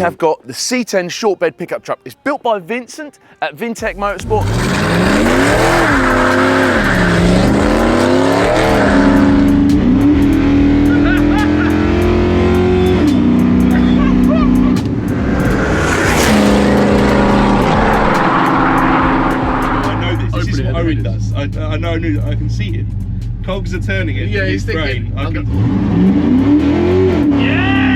have got the C10 short bed pickup truck. It's built by Vincent at Vintech Motorsport. Owen does. I know, I can see it. Cogs are turning it. Yeah, he's thinking. Yes!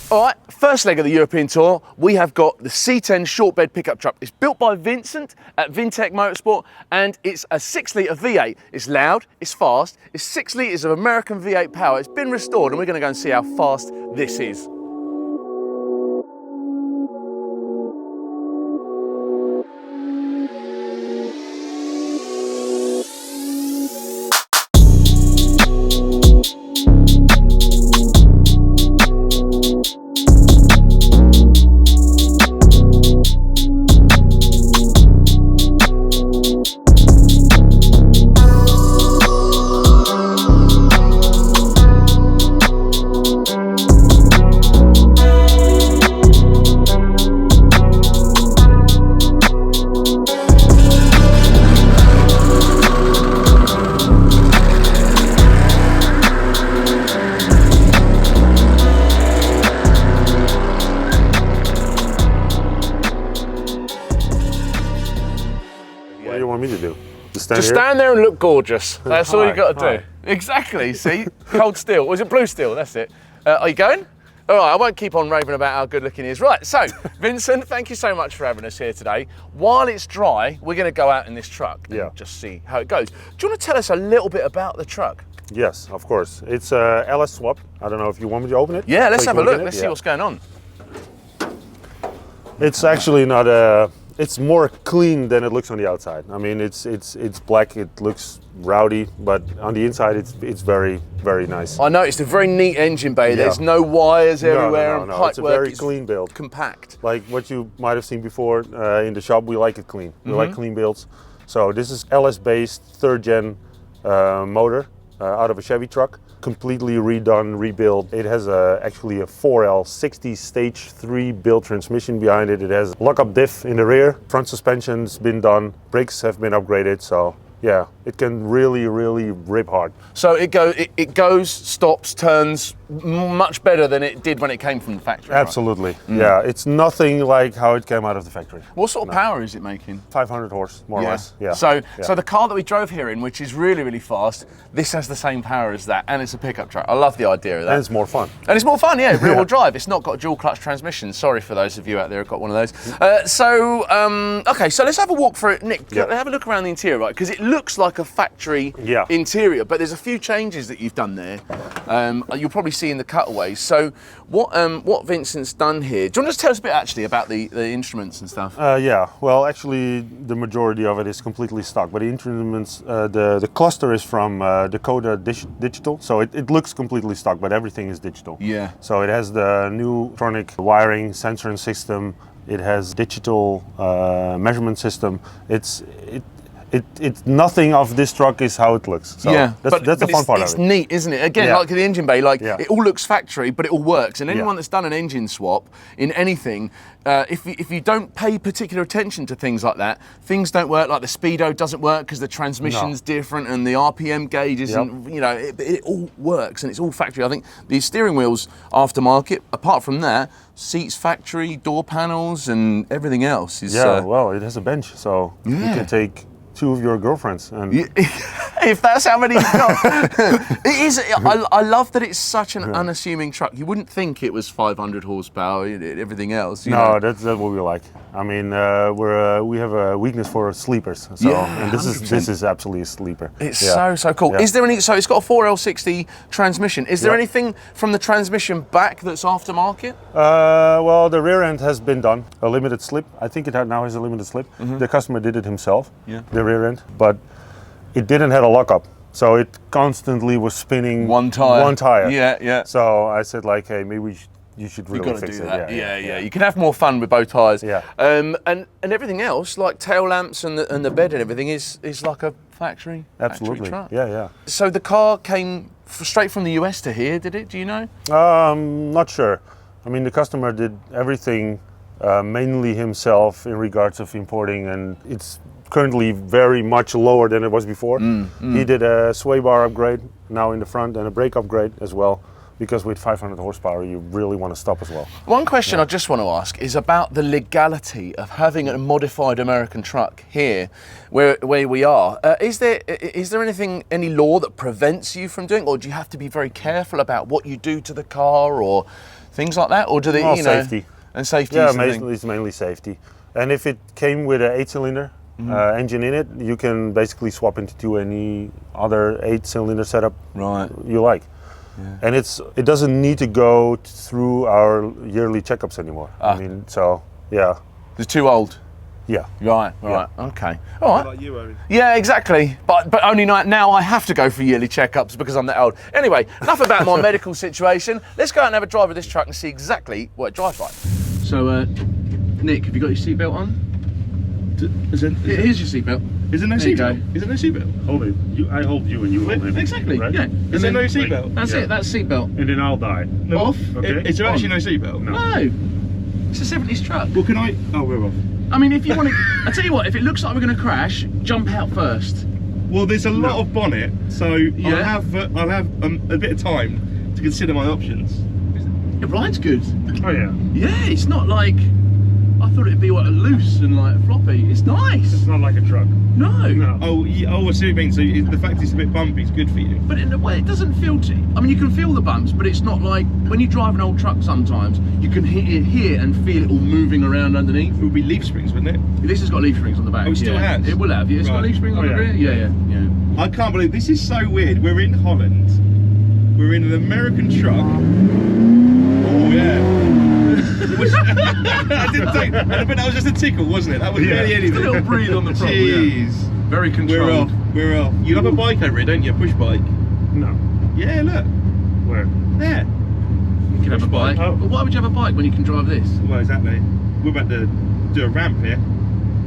All right, first leg of the European tour, we have got the C10 short bed pickup truck. It's built by Vincent at Vintech Motorsport, and it's a 6-litre V8. It's loud, it's fast, it's 6 litres of American V8 power. It's been restored, and we're gonna go and see how fast this is. What do you want me to do? Just stand there and look gorgeous. That's all you got to do. Hi. Exactly, see? Cold steel. Was it blue steel? That's it. Are you going? All right, I won't keep on raving about how good looking he is. Right, so, Vincent, thank you so much for having us here today. While it's dry, we're going to go out in this truck and just see how it goes. Do you want to tell us a little bit about the truck? Yes, of course. It's LS Swapped. I don't know if you want me to open it. Yeah, let's so have a look. Let's see what's going on. It's actually not a... It's more clean than it looks on the outside. I mean, it's black. It looks rowdy, but on the inside, it's very, very nice. I noticed a very neat engine bay. There's no wires everywhere and pipe It's a work. very clean build. Compact. Like what you might have seen before in the shop, we like it clean. We like clean builds. So this is LS-based 3rd gen motor out of a Chevy truck. Completely redone, rebuilt. It has actually a 4L 60 stage 3 built transmission behind it. It has lock-up diff in the rear. Front suspension's been done. Brakes have been upgraded. So yeah, it can really, really rip hard. So it goes, stops, turns much better than it did when it came from the factory. Absolutely, yeah. It's nothing like how it came out of the factory. What sort of power is it making? 500 horse, more or less. Yeah. So the car that we drove here in, which is really, really fast, this has the same power as that, and it's a pickup truck. I love the idea of that. And it's more fun. And it's more fun, yeah. Rear-wheel drive. It's not got a dual clutch transmission. Sorry for those of you out there who've got one of those. Okay, so let's have a walk through it, Nick. Have a look around the interior, right? Because it looks like a factory interior, but there's a few changes that you've done there. You'll probably see in the cutaways. So what Vincent's done here, do you want to just tell us a bit actually about the instruments and stuff? Yeah, well actually the majority of it is completely stock, but the instruments, the cluster is from Dakota Digital, so it looks completely stock, but everything is digital. Yeah. So it has the new electronic wiring, sensor and system, it has digital measurement system. It's nothing of this truck is how it looks. So that's the fun part of it. It's neat, isn't it? Again, like the engine bay, it all looks factory, but it all works. And anyone that's done an engine swap in anything, if you don't pay particular attention to things like that, things don't work. Like the speedo doesn't work because the transmission's different and the RPM gauge isn't. You know, it all works and it's all factory. I think the steering wheel's aftermarket. Apart from that, seats factory, door panels, and everything else is. Well, it has a bench, so you can take 2 of your girlfriends, and if that's how many you've got. It is. I love that it's such an unassuming truck. You wouldn't think it was 500 horsepower. Everything else. You know? That's what we like. I mean, we have a weakness for sleepers. So, and this is absolutely a sleeper. It's so cool. Is there any? So it's got a 4L60 transmission. Is there anything from the transmission back that's aftermarket? Well, the rear end has been done. A limited slip. I think it now has a limited slip. The customer did it himself. The rear end, but it didn't have a lockup, so it constantly was spinning one tire. Yeah. So I said, like, hey, maybe we you should You've really got to fix do it. that. Yeah. You can have more fun with both tyres. Yeah. And everything else, like tail lamps and the bed and everything, is like a factory truck. Yeah. So the car came straight from the US to here, did it? Do you know? Not sure. I mean, the customer did everything mainly himself in regards of importing, and it's currently very much lower than it was before. He did a sway bar upgrade now in the front and a brake upgrade as well, because with 500 horsepower you really want to stop as well. One question I just want to ask is about the legality of having a modified American truck here where we are. Is there any law that prevents you from doing, or do you have to be very careful about what you do to the car or things like that? Or do they, safety. And safety Yeah, is it's mainly safety. And if it came with an 8-cylinder engine in it, you can basically swap into any other 8-cylinder setup you like. Yeah. And it doesn't need to go through our yearly checkups anymore. I mean, so yeah. They're too old. Yeah. Right. Yeah. Okay. All right. Like you, Owen. Yeah, exactly. But only now I have to go for yearly checkups because I'm that old. Anyway, enough about my medical situation. Let's go out and have a drive with this truck and see exactly what it drives like. So, Nick, have you got your seatbelt on? Here's your seatbelt. Is there no seatbelt? Is there no seatbelt? Hold it. I hold you and you hold him. Exactly. Right? Yeah. Is there no seatbelt? That's it. That's seatbelt. And then I'll die. No. Off. Okay. Is there actually no seatbelt? No. It's a 70s truck. Well, can I? Oh, we're off. I mean, if you want to, I tell you what. If it looks like we're going to crash, jump out first. Well, there's a lot of bonnet, so Yeah. I'll have a bit of time to consider my options. It rides good. Oh yeah. Yeah, it's not like I thought it'd be loose and like floppy. It's nice. It's not like a truck. No. Oh, yeah, I see what you mean. So the fact it's a bit bumpy is good for you. But in a way, it doesn't feel. I mean, you can feel the bumps, but it's not like when you drive an old truck. Sometimes you can hear and feel it all moving around underneath. It would be leaf springs, wouldn't it? This has got leaf springs on the back. Oh, it still has? It will have. Yeah, it's got Right. leaf springs on the rear. Yeah. I can't believe this is so weird. We're in Holland. We're in an American truck. Oh yeah. I didn't think, but that was just a tickle, wasn't it? That was barely anything. A little breathe on the front. Jeez. Very controlled. We're off. You have a bike over here, don't you? A push bike. No. Yeah, look. Where? There. You can have a bike. Oh. But why would you have a bike when you can drive this? Well, exactly. We're about to do a ramp here.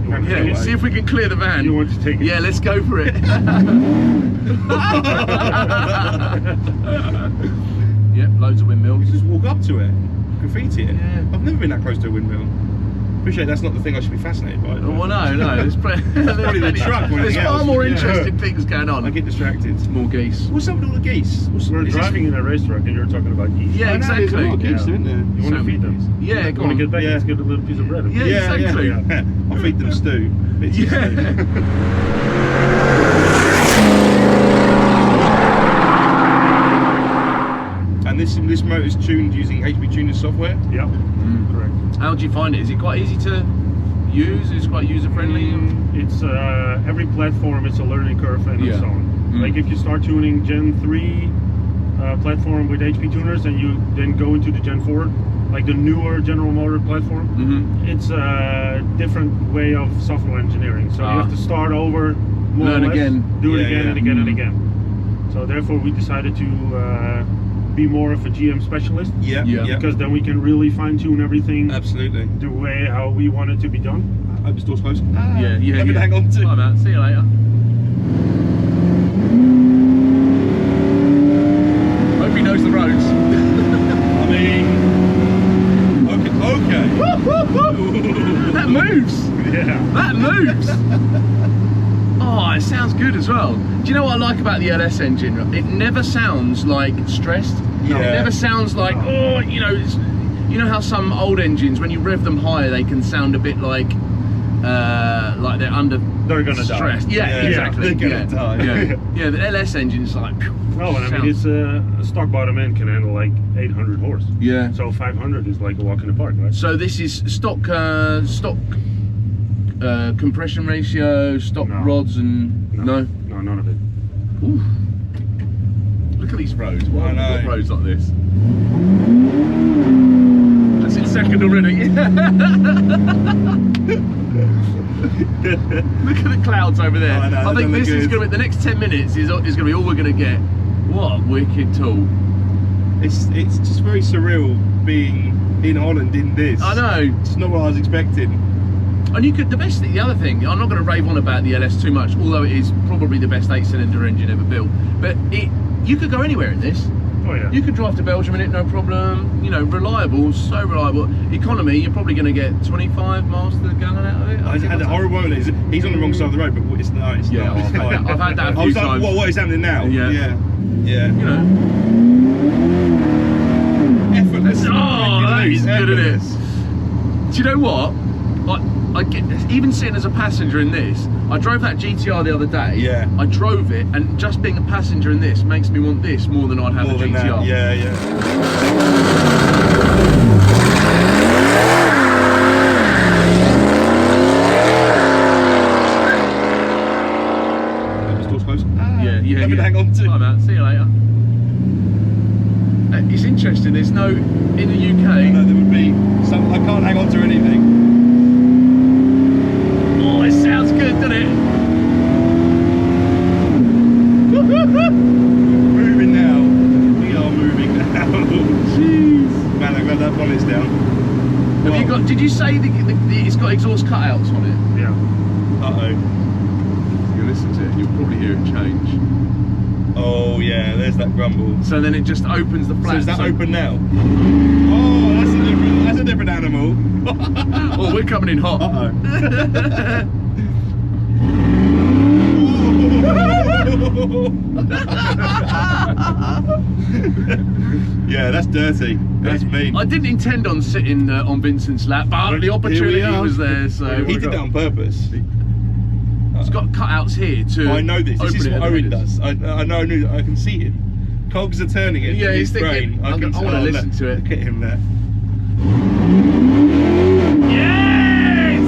Yeah, see if we can clear the van. You want to take it? Yeah, let's go for it. Yep, loads of windmills. Just walk up to it. Graffiti it. Yeah. I've never been that close to a windmill. Appreciate that's not the thing I should be fascinated by. Well, no, there's Probably the truck. There's far more interesting things going on. I get distracted. More geese. What's up with all the geese? We're driving in a race truck and you're talking about geese. Yeah, There's a exactly. lot of geese, isn't there? You want to feed them? Yeah, You go want on. to get back Yeah. and get a little piece of bread. Yeah, exactly. Yeah. I'll feed them stew. Bits of stew. And this motor's tuned using HP Tuners software. Yep. Correct. How do you find it? Is it quite easy to use? Is it quite user friendly? It's every platform. It's a learning curve and Yeah. so on. Like if you start tuning Gen 3 platform with HP Tuners and you then go into the Gen 4, like the newer General Motor platform, it's a different way of software engineering. So you have to start over, more Learn or less, again. do it Yeah, again yeah. and again and again. So therefore we decided to be more of a GM specialist. Yeah. Because then we can really fine tune everything Absolutely. the way how we want it to be done. I hope this door's closed. Yeah. Let me hang on to. Bye, man. See you later. Hope he knows the roads. I mean, okay. That moves. Yeah. That moves. Oh, it sounds good as well. Do you know what I like about the LS engine? It never sounds like stressed. Yeah. It never sounds like, oh, you know how some old engines, when you rev them higher, they can sound a bit like they're under They're gonna die. stress. Yeah, Yeah, exactly. they're gonna die. Yeah, the LS engine is like. No, and I mean it's a stock bottom end can handle like 800 horse. Yeah. So 500 is like a walk in the park, right? So this is stock compression ratio, stock No. rods, and no. No, none of it. Ooh. Look at these roads. Why have we got roads like this? That's in second already. Look at the clouds over there. I know, I think they this look is good. going to be the next 10 minutes is going to be all we're going to get. What a wicked tool. It's just very surreal being in Holland in this. I know. It's not what I was expecting. And you could, the other thing, I'm not going to rave on about the LS too much, although it is probably the best 8-cylinder engine ever built. But you could go anywhere in this. Oh yeah. You could drive to Belgium in it, no problem. You know, reliable, so reliable. Economy, you're probably going to get 25 miles to the gallon out of it. I had a horrible moment. He's on the wrong side of the road, but it's not. It's Yeah, not. It's fine. I've had that a I few was like, times. what is happening now? Yeah. Yeah. You know. Effortless. Oh, that is good, isn't Effortless. it? Do you know what? I get this. Even sitting as a passenger in this, I drove that GTR the other day. Yeah. I drove it, and just being a passenger in this makes me want this more than I'd have More a than GTR. that. Yeah, yeah. The door's closed. Yeah. Let me hang on to. Bye, man. See you later. It's interesting. There's no in the UK. No, there would be some. I can't hang on to anything. Oh, it sounds good, doesn't it? Moving now. We are moving now. Jeez. Man, I'm glad that bonnet's down. Have you got? Did you say it's got exhaust cutouts on it? Yeah. Uh-oh. You listen to it, you'll probably hear it change. Oh yeah, there's that grumble. So then it just opens the So flaps. is that open now? Oh, that's a different animal. Oh, we're coming in hot. Uh-oh. Yeah, that's dirty. That's mean. I didn't intend on sitting on Vincent's lap, but the opportunity was there. So He did that on purpose. it's got cutouts here to. I know this. This is open it what at the Owen windows. does. I knew. I can see him. Cogs are turning it. Yeah, in he's his thinking, brain. I can wanna tell. listen to it. Look at him there. Yes!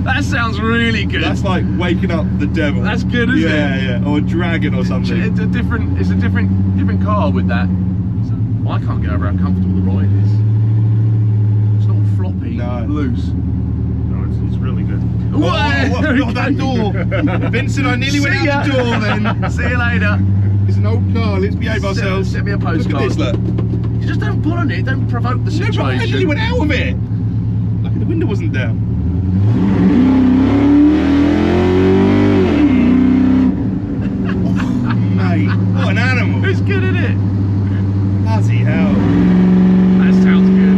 That sounds really good. That's like waking up the devil. That's good, isn't it? Yeah, or a dragon or something. It's a different car with that. Well, I can't get over how comfortable the ride is. It's not all floppy, No. loose. No, it's really good. Oh, not that door. Vincent, I nearly went See out the ya. door then. See you later. It's an old car. Let's behave ourselves. Send me a postcard. Look at this, look. You just don't pull on it. Don't provoke the No, but I nearly situation. went out of it. Look, the window wasn't down. Mate, what an animal. It's good, isn't it? Bloody hell. That sounds good.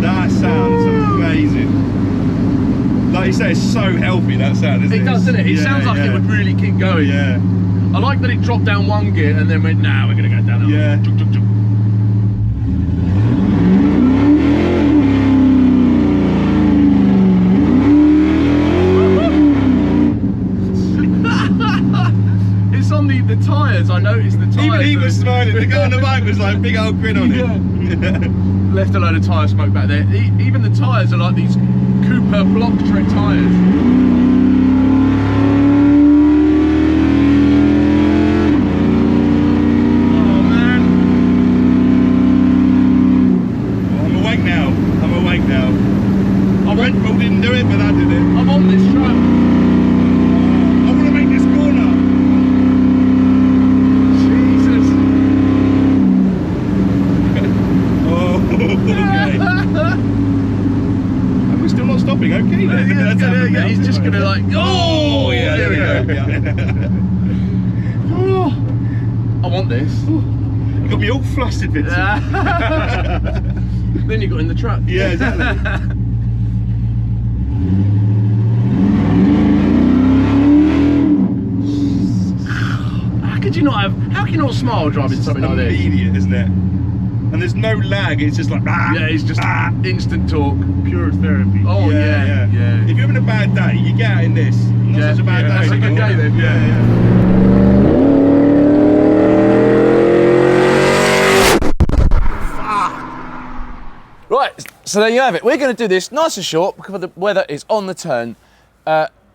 That sounds amazing. Like you say, it's so healthy, that sound, isn't it? It does, doesn't it? It Yeah, sounds like yeah. it would really keep going. Yeah. I like that it dropped down one gear and then went, nah, we're going to go down. Yeah. Juk, juk, juk. It's on the tyres, I noticed the tyres. Even he was smiling. The guy on the bike was like, big old grin on it. Left a load of tyre smoke back there. Even the tyres are like these Cooper block tread tyres. Oh man. I'm awake now. I'm awake now. Red Bull didn't do it, but I did it. I'm on this track. I want to make this corner. Jesus. Oh, okay. And we're still not stopping. Okay, then. That's happened now. He's just gonna like, oh yeah, there we go. Yeah. Oh, I want this. You got me all flustered, Vincent. Then you got in the truck. Yeah, exactly. How could you not have? How can you not smile driving something like this? Immediate, isn't it? And there's no lag. It's just like Yeah, it's just instant talk. Pure therapy. Oh yeah. If you're having a bad day, you get out in this. Not such a bad day. That's a good day then. Yeah. Right, so there you have it. We're going to do this nice and short because the weather is on the turn.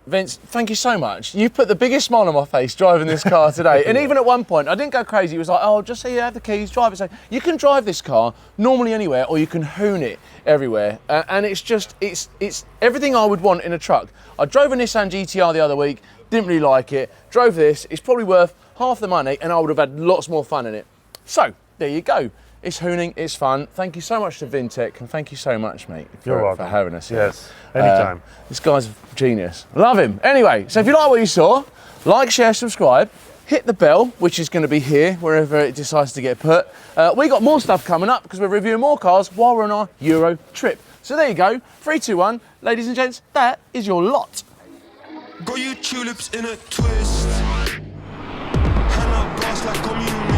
Vince, thank you so much. You put the biggest smile on my face driving this car today. And even at one point, I didn't go crazy. It was like, oh, just so you have the keys, drive it. So you can drive this car normally anywhere, or you can hoon it everywhere. And it's just, it's everything I would want in a truck. I drove a Nissan GTR the other week, didn't really like it. Drove this, it's probably worth half the money, and I would have had lots more fun in it. So, there you go. It's hooning, it's fun. Thank you so much to Vintech, and thank you so much, mate, for having us here. Yes, anytime. This guy's a genius. Love him. Anyway, so if you like what you saw, like, share, subscribe, hit the bell, which is going to be here, wherever it decides to get put. We got more stuff coming up because we're reviewing more cars while we're on our Euro trip. So there you go. 3, 2, 1. Ladies and gents, that is your lot. Got you tulips in a twist. Hand up glass like communist.